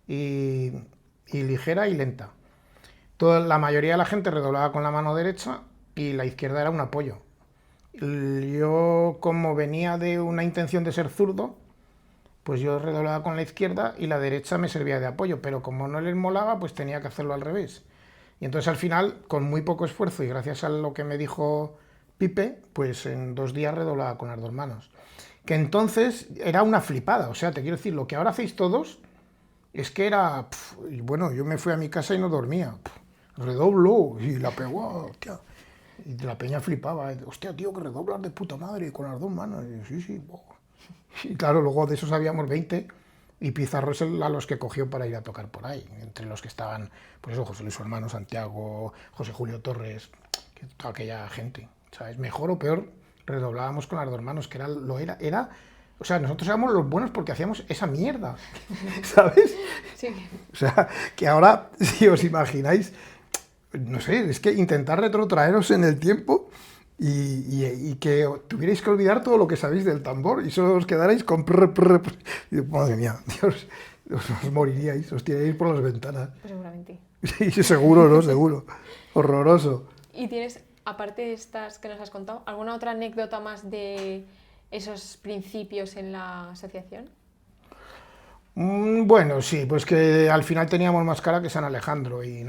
y ligera y lenta. La mayoría de la gente redoblaba con la mano derecha y la izquierda era un apoyo. Yo, como venía de una intención de ser zurdo, pues yo redoblaba con la izquierda y la derecha me servía de apoyo, pero como no les molaba, pues tenía que hacerlo al revés. Y entonces al final, con muy poco esfuerzo y gracias a lo que me dijo Pipe, pues en 2 días redoblaba con las 2 manos. Que entonces era una flipada, o sea, te quiero decir, lo que ahora hacéis todos es que era, y bueno, yo me fui a mi casa y no dormía, redoblo y la pegó, hostia. Y la peña flipaba, hostia, tío, que redoblas de puta madre con las 2 manos. Y yo, sí, sí. Wow. Y claro, luego de esos habíamos 20 y pizarros a los que cogió para ir a tocar por ahí, entre los que estaban, pues eso, José Luis, su hermano, Santiago, José Julio Torres, que toda aquella gente, ¿sabes? Mejor o peor, redoblábamos con las 2 manos, que era, o sea, nosotros éramos los buenos porque hacíamos esa mierda, ¿sabes? Sí. O sea, que ahora, si os imagináis, no sé, es que intentar retrotraeros en el tiempo y que tuvierais que olvidar todo lo que sabéis del tambor y solo os quedarais con y, madre mía, Dios, os moriríais, os tiraríais por las ventanas. Pues seguramente. Sí, seguro, ¿no? Seguro. Horroroso. ¿Y tienes, aparte de estas que nos has contado, alguna otra anécdota más de esos principios en la asociación? Bueno, sí, pues que al final teníamos más cara que San Alejandro y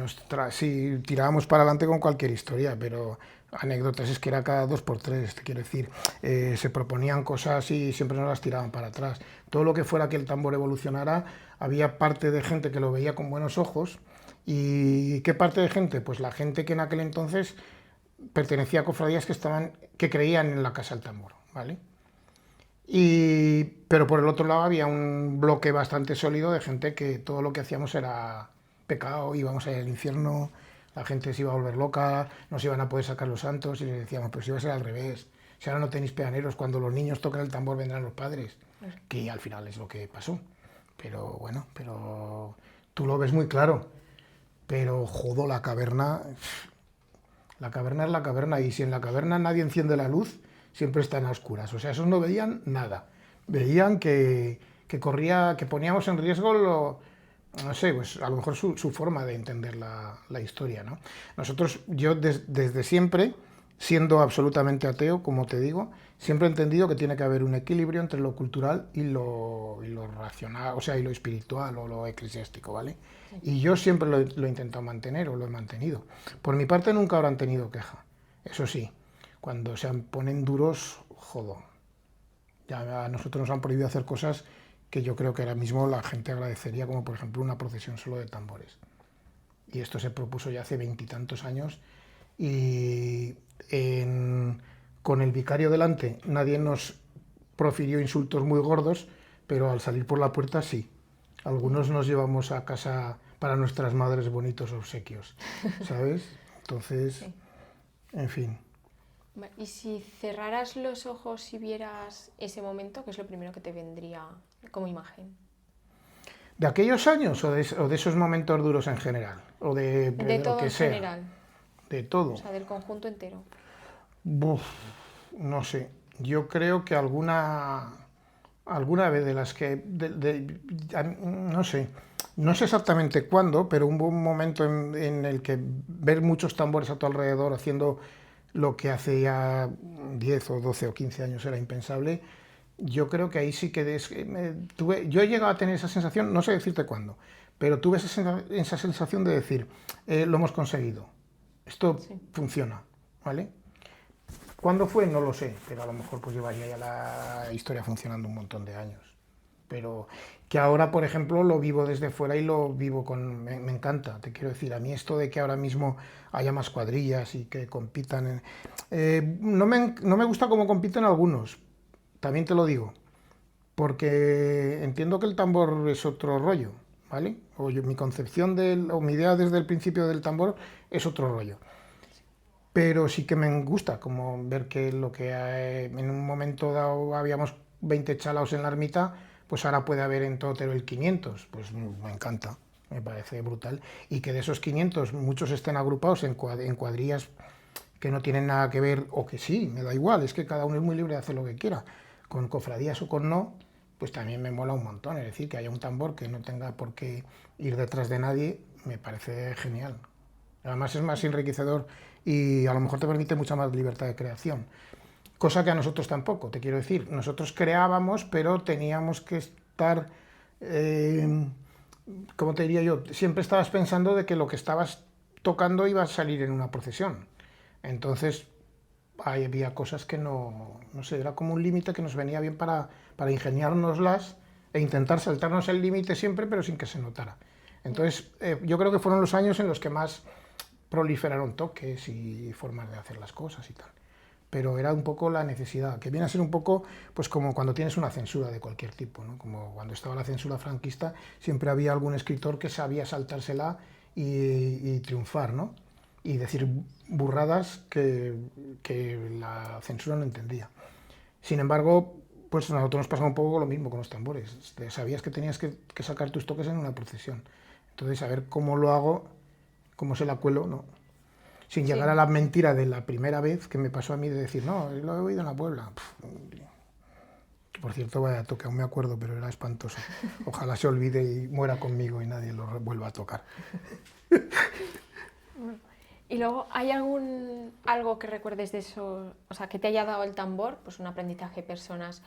sí, tirábamos para adelante con cualquier historia, pero anécdotas es que era cada 2 por 3, te quiero decir, se proponían cosas y siempre nos las tiraban para atrás. Todo lo que fuera que el tambor evolucionara, había parte de gente que lo veía con buenos ojos. ¿Y qué parte de gente? Pues la gente que en aquel entonces pertenecía a cofradías que creían en la Casa del Tambor, ¿vale? Pero por el otro lado había un bloque bastante sólido de gente que todo lo que hacíamos era pecado, íbamos a ir al infierno, la gente se iba a volver loca, no se iban a poder sacar los santos y les decíamos, pues iba a ser al revés, si ahora no tenéis peaneros, cuando los niños toquen el tambor vendrán los padres, que al final es lo que pasó. Pero bueno, pero tú lo ves muy claro, pero jodo, la caverna es la caverna y si en la caverna nadie enciende la luz, siempre están a oscuras. O sea, esos no veían nada. Veían que corría, que poníamos en riesgo no sé, pues a lo mejor su forma de entender la historia, ¿no? Yo desde siempre, siendo absolutamente ateo, como te digo, siempre he entendido que tiene que haber un equilibrio entre lo cultural y lo racional, o sea, y lo espiritual o lo eclesiástico, ¿vale? Y yo siempre lo he intentado mantener o lo he mantenido. Por mi parte nunca habrán tenido queja. Eso sí, cuando se ponen duros, jodo. Ya a nosotros nos han prohibido hacer cosas que yo creo que ahora mismo la gente agradecería, como por ejemplo una procesión solo de tambores. Y esto se propuso ya hace 20 y tantos años y con el vicario delante nadie nos profirió insultos muy gordos, pero al salir por la puerta sí. Algunos nos llevamos a casa para nuestras madres bonitos obsequios, ¿sabes? Entonces, Sí. en fin. Y si cerraras los ojos y vieras ese momento, ¿qué es lo primero que te vendría como imagen? ¿De aquellos años o de esos momentos duros en general? ¿O de lo todo que en sea? general, De todo. o sea, del conjunto entero. Buf, no sé. Yo creo que alguna vez de las que... no sé. No sé exactamente cuándo, pero hubo un momento en el que ver muchos tambores a tu alrededor haciendo lo que hace ya 10 o 12 o 15 años era impensable. Yo creo que ahí sí que yo he llegado a tener esa sensación, no sé decirte cuándo, pero tuve esa sensación de decir, lo hemos conseguido, esto Sí. funciona, ¿vale? ¿Cuándo fue? No lo sé, pero a lo mejor pues llevaría ya la historia funcionando un montón de años. Pero que ahora, por ejemplo, lo vivo desde fuera y lo vivo me encanta, te quiero decir, a mí esto de que ahora mismo haya más cuadrillas y que compitan, no me gusta cómo compiten algunos, también te lo digo, porque entiendo que el tambor es otro rollo, ¿vale? Mi concepción o mi idea desde el principio del tambor es otro rollo. Pero sí que me gusta como ver que lo que en un momento dado habíamos 20 chalaos en la ermita, pues ahora puede haber en Totero el 500, pues me encanta, me parece brutal. Y que de esos 500 muchos estén agrupados en cuadrillas que no tienen nada que ver, o que sí, me da igual, es que cada uno es muy libre de hacer lo que quiera, con cofradías o con no, pues también me mola un montón, es decir, que haya un tambor que no tenga por qué ir detrás de nadie, me parece genial. Además es más enriquecedor y a lo mejor te permite mucha más libertad de creación. Cosa que a nosotros tampoco, te quiero decir. Nosotros creábamos, pero teníamos que estar, ¿cómo te diría yo? Siempre estabas pensando de que lo que estabas tocando iba a salir en una procesión. Entonces, había cosas que no sé, era como un límite que nos venía bien para ingeniárnoslas e intentar saltarnos el límite siempre, pero sin que se notara. Entonces, yo creo que fueron los años en los que más proliferaron toques y formas de hacer las cosas y tal. Pero era un poco la necesidad, que viene a ser un poco pues como cuando tienes una censura de cualquier tipo, ¿no? Como cuando estaba la censura franquista, siempre había algún escritor que sabía saltársela y triunfar, ¿no? Y decir burradas que la censura no entendía. Sin embargo, pues a nosotros nos pasaba un poco lo mismo con los tambores. Sabías que tenías que sacar tus toques en una procesión. Entonces, a ver cómo lo hago, cómo se la cuelo, ¿no? Sin llegar a la mentira de la primera vez que me pasó a mí de decir, no, lo he oído en la Puebla. Por cierto, vaya toque, aún me acuerdo, pero era espantoso. Ojalá se olvide y muera conmigo y nadie lo vuelva a tocar. Y luego, ¿hay algo que recuerdes de eso, o sea, que te haya dado el tambor, pues un aprendizaje de personas,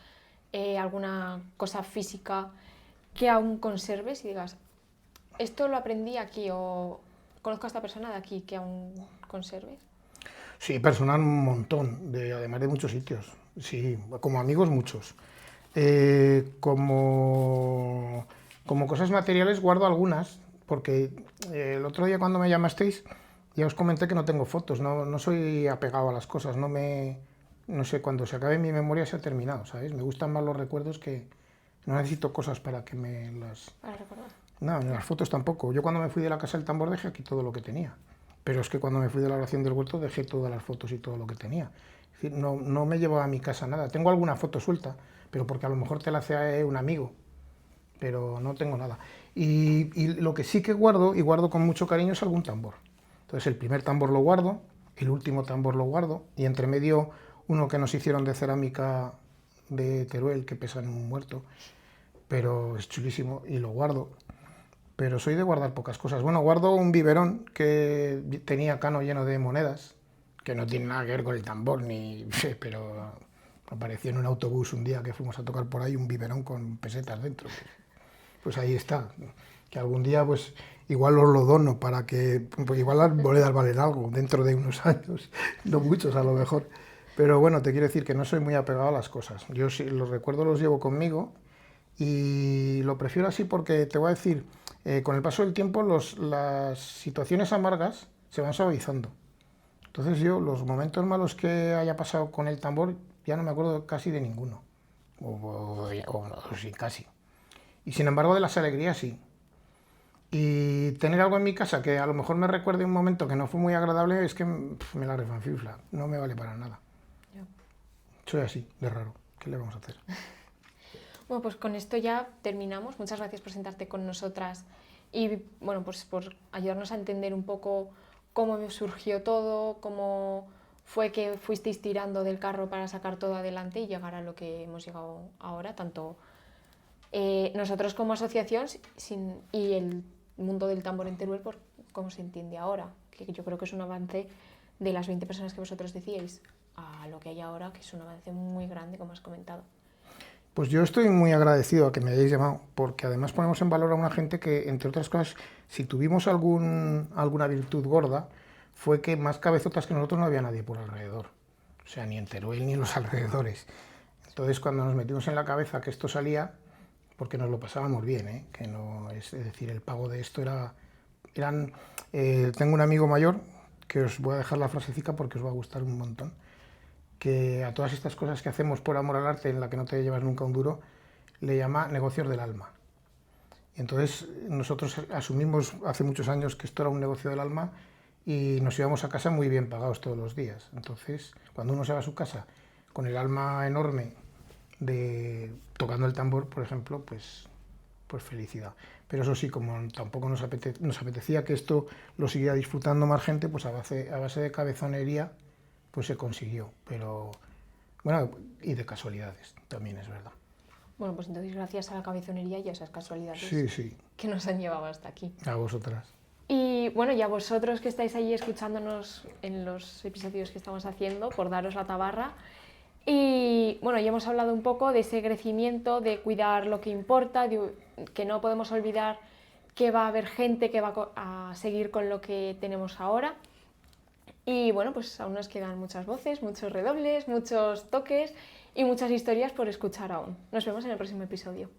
alguna cosa física que aún conserves y digas, esto lo aprendí aquí o conozco a esta persona de aquí que aún conserves? Sí, personal un montón, además de muchos sitios. Sí, como amigos muchos. Como cosas materiales guardo algunas, porque el otro día cuando me llamasteis ya os comenté que no tengo fotos, no soy apegado a las cosas, no sé, cuando se acabe mi memoria se ha terminado, ¿sabes? Me gustan más los recuerdos que no necesito cosas para que me las... Para recordar. No, ni las fotos tampoco. Yo cuando me fui de la casa del tambor dejé aquí todo lo que tenía. Pero es que cuando me fui de la oración del huerto dejé todas las fotos y todo lo que tenía. Es decir, no me llevaba a mi casa nada. Tengo alguna foto suelta, pero porque a lo mejor te la hace un amigo, pero no tengo nada. Y lo que sí que guardo, y guardo con mucho cariño, es algún tambor. Entonces el primer tambor lo guardo, el último tambor lo guardo, y entre medio uno que nos hicieron de cerámica de Teruel, que pesa en un muerto, pero es chulísimo, y lo guardo. Pero soy de guardar pocas cosas. Bueno, guardo un biberón que tenía cano lleno de monedas, que no tiene nada que ver con el tambor, pero apareció en un autobús un día que fuimos a tocar por ahí un biberón con pesetas dentro. Pues ahí está. Que algún día, pues igual os lo dono para que, pues igual las monedas valen algo dentro de unos años, no muchos a lo mejor. Pero bueno, te quiero decir que no soy muy apegado a las cosas. Yo sí, los recuerdos los llevo conmigo y lo prefiero así porque te voy a decir, con el paso del tiempo las situaciones amargas se van suavizando. Entonces yo los momentos malos que haya pasado con el tambor ya no me acuerdo casi de ninguno. O sí, casi. Y sin embargo de las alegrías sí. Y tener algo en mi casa que a lo mejor me recuerde un momento que no fue muy agradable es que me la refanfifla. No me vale para nada. Soy así, de raro. ¿Qué le vamos a hacer? Bueno, pues con esto ya terminamos. Muchas gracias por sentarte con nosotras y bueno, pues por ayudarnos a entender un poco cómo surgió todo, cómo fue que fuisteis tirando del carro para sacar todo adelante y llegar a lo que hemos llegado ahora, tanto nosotros como asociación y el mundo del tambor en Teruel, por cómo se entiende ahora, que yo creo que es un avance de las 20 personas que vosotros decíais a lo que hay ahora, que es un avance muy grande, como has comentado. Pues yo estoy muy agradecido a que me hayáis llamado, porque además ponemos en valor a una gente que, entre otras cosas, si tuvimos alguna virtud gorda, fue que más cabezotas que nosotros no había nadie por alrededor. O sea, ni en Teruel ni en los alrededores. Entonces, cuando nos metimos en la cabeza que esto salía, porque nos lo pasábamos bien, ¿eh? Que no, es decir, el pago de esto tengo un amigo mayor, que os voy a dejar la frasecita porque os va a gustar un montón, que a todas estas cosas que hacemos por amor al arte, en la que no te llevas nunca un duro, le llama negocios del alma. Y entonces nosotros asumimos hace muchos años que esto era un negocio del alma y nos íbamos a casa muy bien pagados todos los días. Entonces, cuando uno se va a su casa con el alma enorme tocando el tambor, por ejemplo, pues felicidad. Pero eso sí, como tampoco nos apetecía que esto lo siguiera disfrutando más gente, pues a base de cabezonería, pues se consiguió, pero bueno, y de casualidades, también es verdad. Bueno, pues entonces gracias a la cabezonería y a esas casualidades Sí. que nos han llevado hasta aquí. A vosotras. Y bueno, y a vosotros que estáis ahí escuchándonos en los episodios que estamos haciendo, por daros la tabarra. Y bueno, ya hemos hablado un poco de ese crecimiento, de cuidar lo que importa, que no podemos olvidar que va a haber gente que va a seguir con lo que tenemos ahora. Y bueno, pues aún nos quedan muchas voces, muchos redobles, muchos toques y muchas historias por escuchar aún. Nos vemos en el próximo episodio.